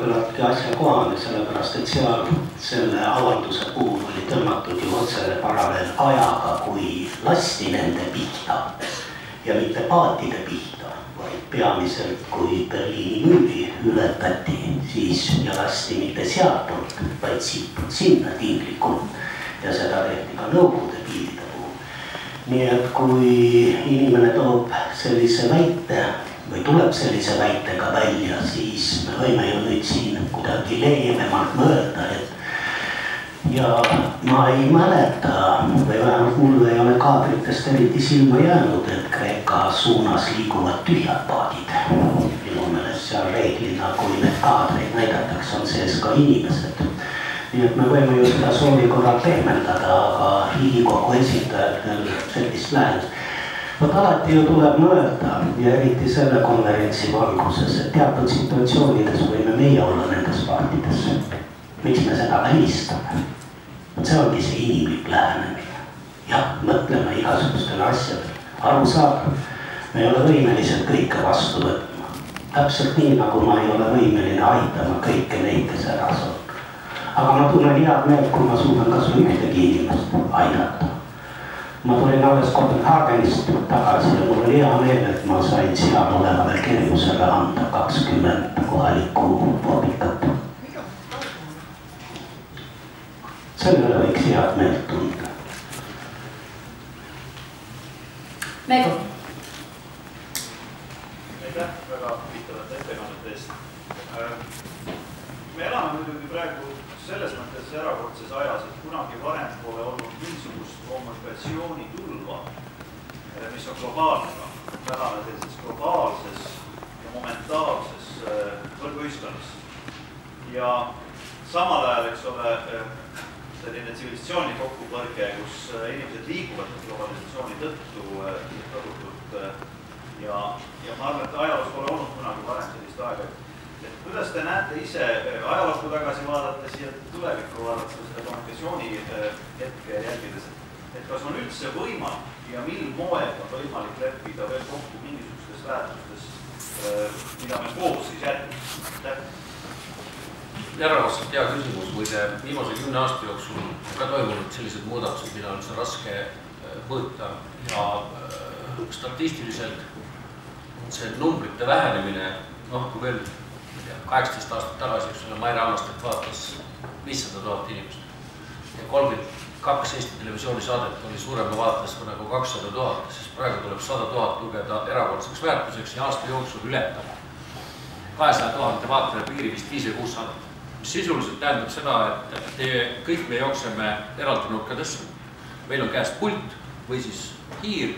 küllaltki asjakohane, sellepärast et seal selle avalduse puhul oli tõmmatud ju otsene paralleel ajaga, kui lasti nende pihta ja mitte paatide pihta, vaid peamiselt kui Berliini müüri ületati siis ja lasti mitte sealtult, vaid sinna tinglikult ja seda tehti ka Nõukogude piiride puhul. Nii et kui inimene toob sellise väite või tuleb sellise väitega välja, siis me võime ju nüüd siin kuidagi leebemalt mõelda, et ja ma ei mäleta, või vähemalt mul ei ole kaadritest eriti silma jäänud, et Kreeka suunas liiguvad tühjad paadid. Minu meelest seal reeglina, kui need kaadreid näidatakse, on sees ka inimesed. Nii et me võime ju seda soovi korral pehmendada, aga Riigikogu esindajatel sellist lähenemist. Vot alati ju tuleb mõelda ja eriti selle konverentsi valguses, et teatud situatsioonides võime meie olla nendes paartides. Miks me seda välistame? See ongi see inimlik lähenemine. Jah, mõtleme igasugustele asjadele. Aru saab, me ei ole võimelised kõike vastu võtma. Täpselt nii, nagu ma ei ole võimeline aitama kõike neid, kes ära saab. Aga ma tunnen head meelt, kui ma suudan kas või ühtegi inimest aidata. Ma tulin alles Kopenhaagenist tagasi ja mul oli hea meel, et ma sain seal olevale Kerjusele anda 20 kohalikku vorbikat. Sellele võiks head meelt tunda. Mego. Aitäh väga huvitavate ettekannete eest. Me elame muidugi praegu selles mõttes erakordses ajas, et kunagi varem pole olnud niisugust kommunikatsioonitulva, mis on globaalne. Täna sellises globaalses ja momentaalses võrguühiskonnas. Ja samal ajal, eks ole, selline tsivilisatsiooni kokkupõrge, kus inimesed liiguvad globalisatsiooni tõttu tõhutult ja ma arvan, et ajaloos pole olnud kunagi varem sellist aega. Kuidas te näete ise ajalooku tagasi vaadates ja tulevikku vaadates seda kommunikatsiooni hetke jälgides, et kas on üldse võimalik ja mil moel on võimalik leppida veel kokku mingisugustes väärtustes, mida me koos siis järgime? Erakordselt hea küsimus, kui see viimase 10 aasta jooksul ka toimunud sellised muudatused, mida on see raske mõõta ja statistiliselt see numbrite vähenemine, kui veel 18 aastat tagasi, eks ole, Maire Almastet vaatas 500 000 inimest ja 32 Eesti televisioonisaadet oli suurema vaatajast nagu 200 000, sest praegu tuleb 100 000 lugeda erakordseks väärtuseks ja aasta jooksul ületab 200 000 vaataja piiri vist 5 või 6 saadet, mis sisuliselt tähendab seda, et kõik me jookseme eraldi nurkadesse, meil on käest pult või siis hiir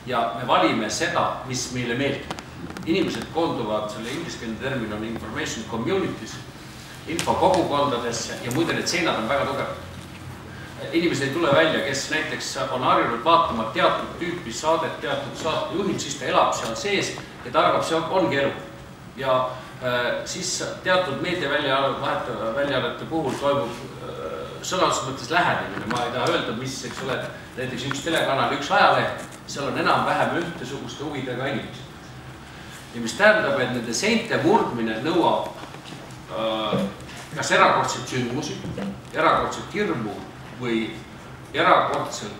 ja me valime seda, mis meile meeldib. Inimesed koonduvad, selle ingliskeelne termin on information communities, info kogukondadesse ja muide need seinad on väga tugevad. Inimesed ei tule välja, kes näiteks on harjunud vaatama teatud tüüpi saadet, teatud saatejuhid, siis ta elab seal sees ja ta arvab, see ongi elu. Ja siis teatud meediaväljaannete puhul toimub sõnalises mõttes lähenemine. Ma ei taha öelda, mis, eks ole, näiteks üks telekanal, üks ajaleht, seal on enam-vähem ühtesuguste huvidega inimesed. Ja mis tähendab, et nende seinte murdmine nõuab kas erakordselt sündmusi, erakordselt hirmu või erakordselt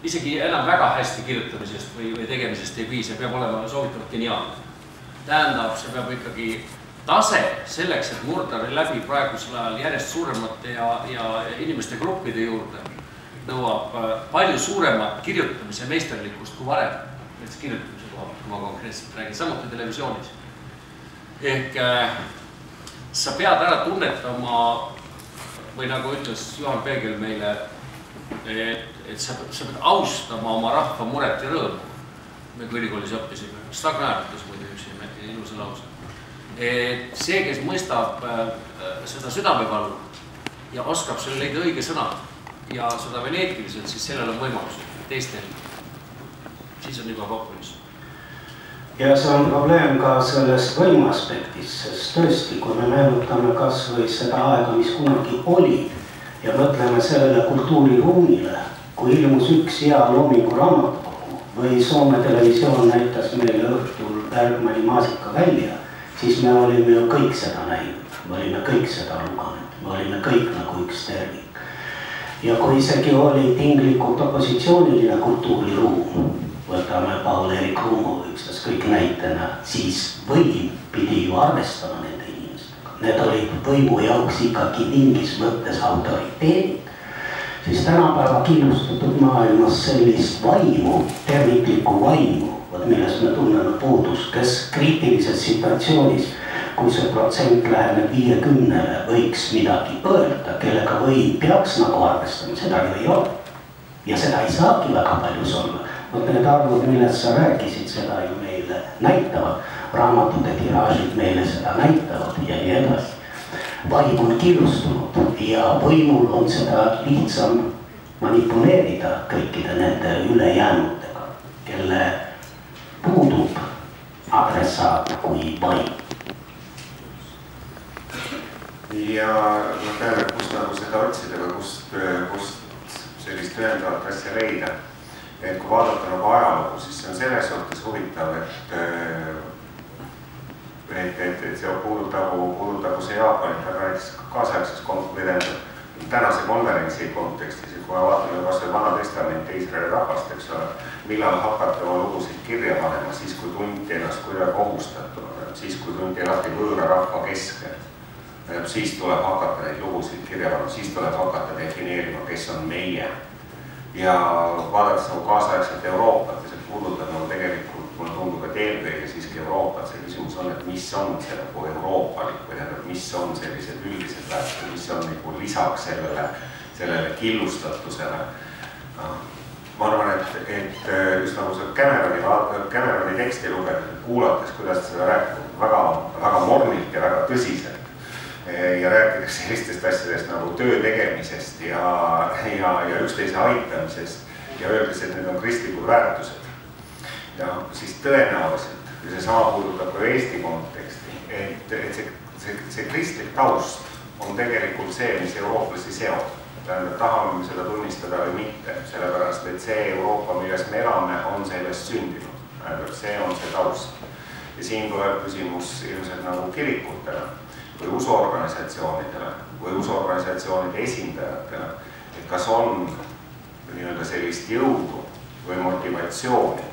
isegi enam väga hästi kirjutamisest või tegemisest ei piisa, peab olema soovitavalt geniaalne. Tähendab, see peab ikkagi tase selleks, et murda läbi praegusel ajal järjest suuremate ja inimeste gruppide juurde nõuab palju suuremat kirjutamise meisterlikkust kui varem. Näiteks kirjutamise kohalt, kui ma konkreetselt räägin, samuti televisioonis. Ehk sa pead ära tunnetama, või nagu ütles Juhan Peegel meile, et sa pead austama oma rahva muret ja rõõmu. Me kui ülikoolis õppisime. Stagnaaritus muidu üks ilusa lause. Et see, kes mõistab seda südamevalu ja oskab selle leida õige sõna, ja seda veneetiliselt, siis sellel on võimalus teistel. Siis on juba populism. Ja see on probleem ka sellest võimu aspektis, sest tõesti, kui me meenutame kas või seda aega, mis kunagi oli ja mõtleme sellele kultuuriruumile, kui ilmus üks hea loomingu raamatukogu või Soome televisioon näitas meile õhtul Bergmani maasika välja, siis me olime ju kõik seda näinud, me olime kõik seda lugenud, me olime kõik nagu üks tervik. Ja kui isegi oli tinglikult opositsiooniline kultuuriruum, võtame Paul-Erik Rummo ükstas kõik näitena, siis võim pidi ju arvestama nende inimestega. Need olid võimu jaoks ikkagi mingis mõttes autoriteedid. Siis tänapäeva killustatud maailmas sellist vaimu, terviklikku vaimu, millest me tunneme puudust, kes kriitilises situatsioonis, kui see protsent läheneb 50-le, võiks midagi öelda, kellega võim peaks nagu arvestama, seda ju ei ole. Ja seda ei saagi väga paljus olla. Võt need arvud, millest sa rääkisid, seda ju meile näitavad. Raamatude tiraažid meile seda näitavad ja nii edasi. Vaim on killustunud ja võimul on seda lihtsam manipuleerida kõikide nende ülejäänutega, kelle puudub adressaat kui vaim. Ja ma tean, kust nagu seda otsida, kust sellist ühendavat asja leida. Et kui vaadata nagu ajalugu, siis see on selles suhtes huvitav, et see puudutagu see Jaapanit, aga näiteks kaasaegses tänase konverentsi kontekstis, kui me vaatame kas või Vana Testamendi Iisraeli rahvast, eks ole, millal hakata oma lugusid kirja panema, siis kui tunti ennast kuidagi ohustatuna, siis kui tunti ennast võõra rahva keskel, siis tuleb hakata neid lugusid kirja panema, siis tuleb hakata defineerima, kes on meie. Ja vaadates nagu kaasaegselt Euroopat ja see puudutab nagu tegelikult, mulle tundub, et eelkõige siiski Euroopat, see küsimus on, et mis on see nagu euroopalik või mis on sellised üldised väärtused, mis on nagu lisaks sellele killustatusele. Ma arvan, et just nagu see Cameroni teksti lugedes, kuulates, kuidas seda rääkib väga mornilt ja väga tõsiselt ja rääkides sellistest asjadest nagu töö tegemisest ja üksteise aitamisest ja öeldes, et need on kristlikud väärtused. Ja siis tõenäoliselt, ja see sama puudutab ka Eesti konteksti, et see kristlik taust on tegelikult see, mis eurooplasi seob. Tähendab, tahame me seda tunnistada või mitte, sellepärast, et see Euroopa, milles me elame, on sellest sündinud. Tähendab, see on see taust. Ja siin tuleb küsimus ilmselt nagu kirikutele või usuorganisatsioonidele või usuorganisatsioonide esindajatele, et kas on nii-öelda sellist jõudu või motivatsiooni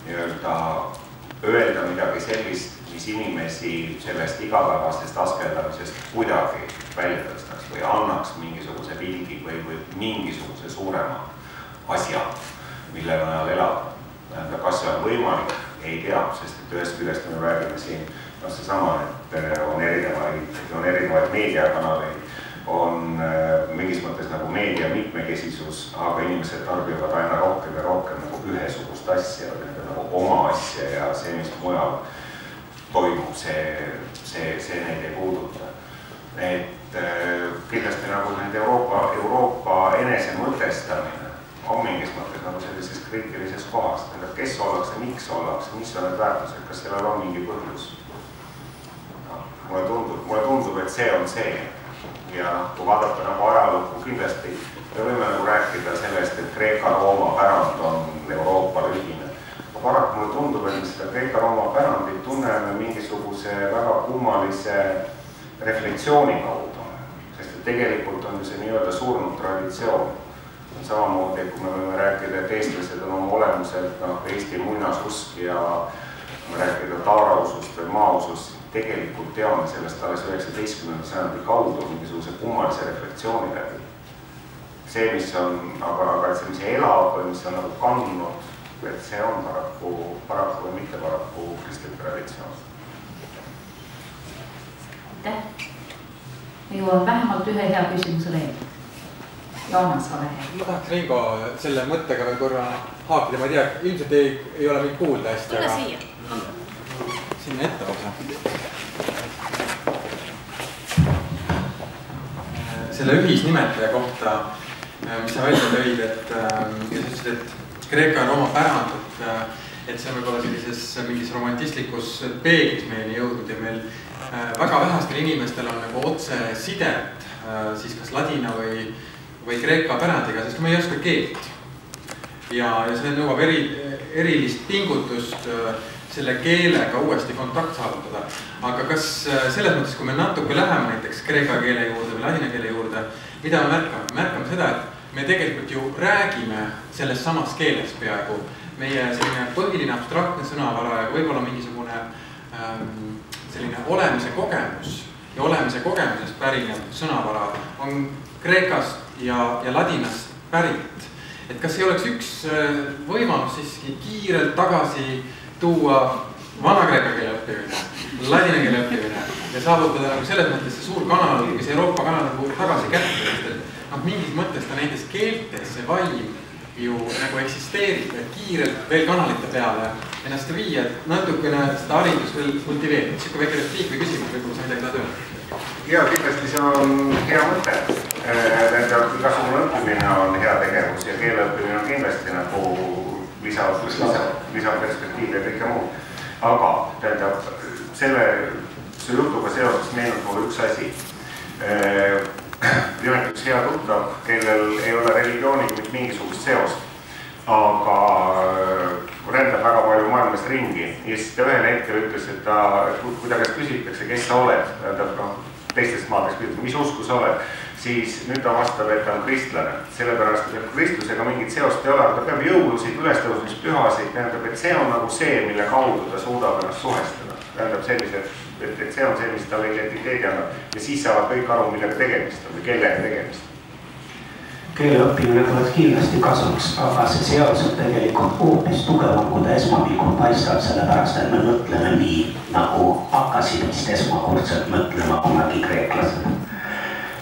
öelda midagi sellist, mis inimesi sellest igapäevasest askeldamisest kuidagi välja tõstaks või annaks mingisuguse pilgi või mingisuguse suurema asja, mille najal elada. Kas see on võimalik? Ei tea, sest et ühest küljest me räägime siin seesama, et on erinevaid meediakanaleid, on mingis mõttes nagu meedia mitmekesisus, aga inimesed tarbivad aina rohkem ja rohkem nagu ühesugust asja, nagu oma asja ja see, mis mujal toimub, see neid ei puuduta. Et kindlasti nagu need Euroopa enese mõtestamine on mingis mõttes nagu sellises kriitilises kohas, kes ollakse, miks ollakse, mis on need väärtused, kas sellel on mingi põhjus. Mulle tundub, et see on see. Ja kui vaadata nagu ajalukku kindlasti, me võime nagu rääkida sellest, et Kreeka-Rooma pärand on Euroopale ühine. Aga paraku mulle tundub, et seda Kreeka-Rooma pärandit tunneme mingisuguse väga kummalise reflektsiooni kaudu. Sest tegelikult on see nii-öelda surnud traditsioon. Samamoodi, kui me võime rääkida, et eestlased on oma olemuselt Eesti muinasusk ja rääkida taarausust või maausust, tegelikult teame sellest alles 19. sajandi kaudu mingisuguse kummalise reflektsiooni läbi. See, mis on, aga see, mis elab või mis on nagu kannud, et see on paraku või mitte paraku kristlik traditsioon. Aitäh! Me jõuame vähemalt ühe hea küsimuse veel. Joonas, ole hea. Ma tahaks Ringo selle mõttega veel korra haakida, ma ei tea, ilmselt ei ole mind kuulda hästi, aga... Tule siia. Sinna ette osa. Selle ühisnimetaja kohta, mis sa välja tõid, et sa ütlesid, et Kreeka ja Rooma pärand, et see on võib-olla sellises mingis romantistlikus peeglis meieni jõudnud ja meil väga vähestel inimestel on nagu otse sidet siis kas ladina või kreeka pärandiga, sest me ei oska keelt. Ja see nõuab erilist pingutust selle keelega uuesti kontakt saavutada. Aga kas selles mõttes, kui me natuke läheme näiteks kreeka keele juurde või ladina keele juurde, mida me märkame? Märkame seda, et me tegelikult ju räägime selles samas keeles peaaegu. Meie selline põhiline abstraktne sõnavara ja võib-olla mingisugune selline olemise kogemus ja olemise kogemusest pärinev sõnavara on kreekast ja ladinast pärit. Et kas ei oleks üks võimalus siiski kiirelt tagasi tuua vana kreeka keele õppimine, ladina keele õppimine ja saavutada nagu selles mõttes see suur kanal, mis Euroopa kanal nagu tagasi kätte, et mingis mõttes ta nendes keeltes see vaim ju nagu eksisteerib, et kiirelt veel kanalite peale ennast viia, et natukene seda haridust veel kultiveerida. Siuke väike repliik või küsimus, võib-olla sa midagi tahad öelda? Ja kindlasti see on hea mõte. Igasugune õppimine on hea tegevus ja keele õppimine on kindlasti nagu lisaperspektiiv ja kõike muud. Aga selle jutuga seoses meenub mulle üks asi. Nimelt üks hea tuttav, kellel ei ole religiooniga mitte mingisugust seost, aga rändab väga palju maailmast ringi ja siis ta ühel hetkel ütles, et kui ta käest küsitakse, kes sa oled, teistest maadest küsitakse, mis usku sa oled, siis nüüd ta vastab, et ta on kristlane. Sellepärast, et kristlusega mingit seost ei ole, aga ta peab jõulusid, ülestõusmispühasid, tähendab, et see on nagu see, mille kaudu ta suudab ennast suhestada. Tähendab sellised, et see on see, mis talle identiteedi annab ja siis saavad kõik aru, millega tegemist on või kellega tegemist. Keele õppimine tuleb kindlasti kasuks, aga see seos on tegelikult hoopis tugevam, kui ta esmapilgul paistab, sellepärast, et me mõtleme nii, nagu hakkasid vist esmakordselt mõtlema kunagi kreeklased.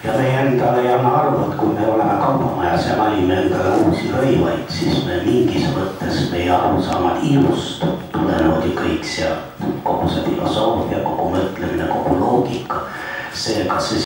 Ja me endale ei anna arvu, et kui me oleme kaubamajas ja valime endale uusi rõivaid, siis me mingis mõttes meie arusaamad ilust tulenevad kõik sealt, kogu see filosoofia, kogu mõtlemine, kogu loogika, see, kas see